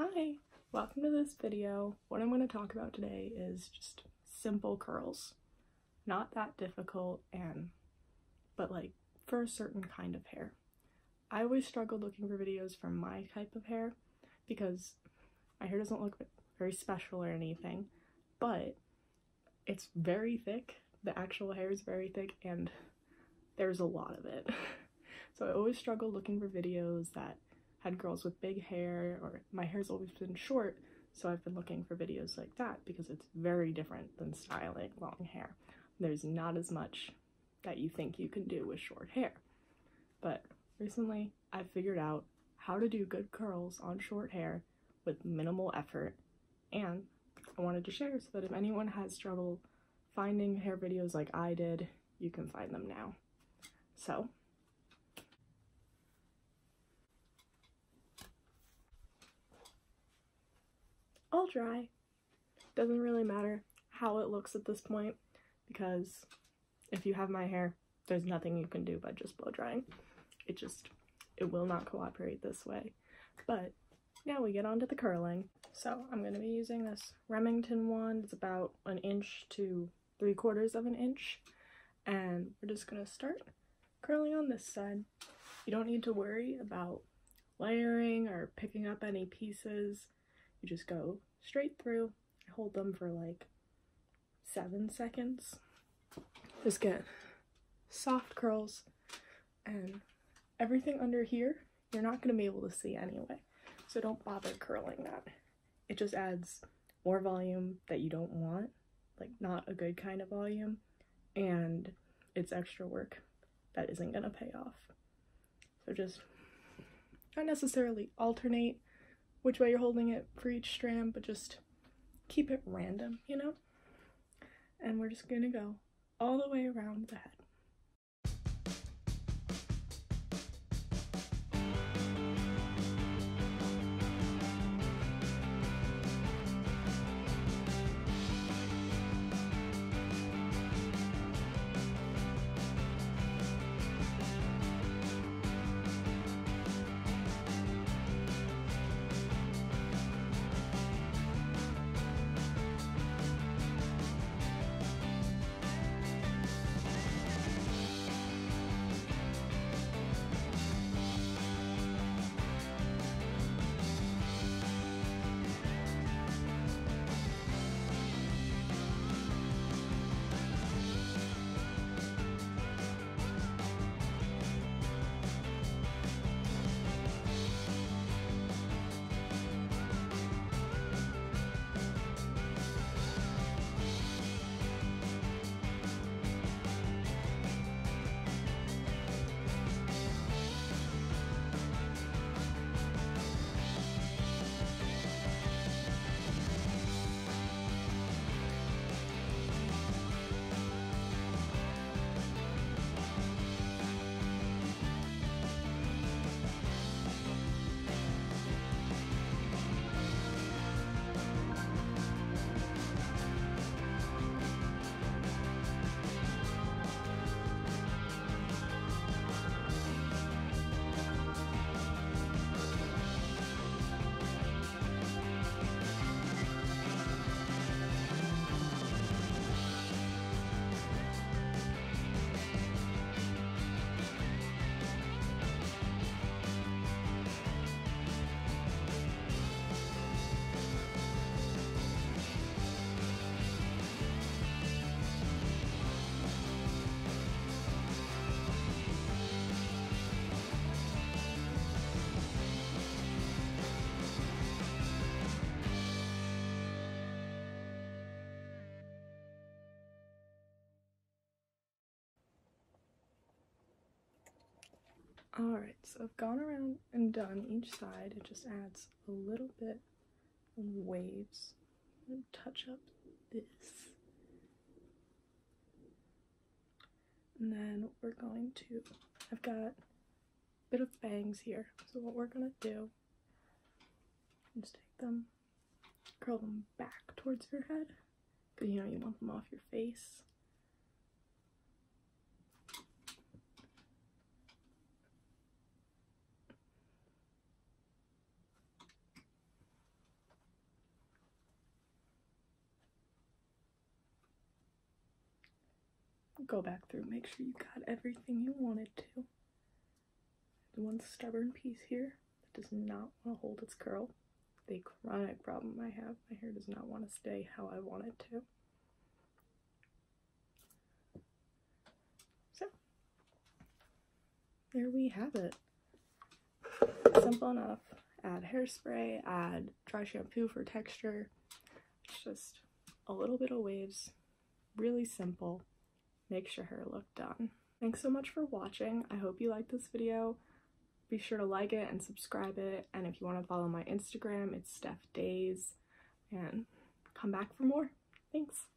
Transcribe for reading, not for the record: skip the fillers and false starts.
Hi, welcome to this video. What I'm going to talk about today is just simple curls. Not that difficult, but like for a certain kind of hair. I always struggled looking for videos for my type of hair because my hair doesn't look very special or anything, but it's very thick. The actual hair is very thick and there's a lot of it. So I always struggled looking for videos that had girls with big hair, or my hair's always been short, so I've been looking for videos like that because it's very different than styling long hair. There's not as much that you think you can do with short hair. But recently I figured out how to do good curls on short hair with minimal effort, and I wanted to share so that if anyone has trouble finding hair videos like I did, you can find them now. So I'll dry. Doesn't really matter how it looks at this point, because if you have my hair, there's nothing you can do but just blow drying. It will not cooperate this way. But now we get on to the curling. So I'm going to be using this Remington one. It's about 1 inch to 3/4 of an inch. And we're just going to start curling on this side. You don't need to worry about layering or picking up any pieces. You just go straight through, hold them for like 7 seconds. Just get soft curls, and everything under here you're not going to be able to see anyway, so don't bother curling that. It just adds more volume that you don't want, like not a good kind of volume, and it's extra work that isn't going to pay off. So just not necessarily alternate which way you're holding it for each strand, but just keep it random, you know? And we're just gonna go all the way around the head. Alright, so I've gone around and done each side. It just adds a little bit of waves. I'm going to touch up this. And then we're going to, I've got a bit of bangs here. So what we're going to do is take them, curl them back towards your head, because you know you want them off your face. go back through, make sure you got everything you wanted to. The one stubborn piece here that does not want to hold its curl. The chronic problem I have. My hair does not want to stay how I want it to. So, there we have it. Simple enough. Add hairspray, add dry shampoo for texture. It's just a little bit of waves. Really simple. Makes your hair look done. Thanks so much for watching. I hope you liked this video. Be sure to like it and subscribe it. And if you want to follow my Instagram, it's Steph Days. And come back for more. Thanks.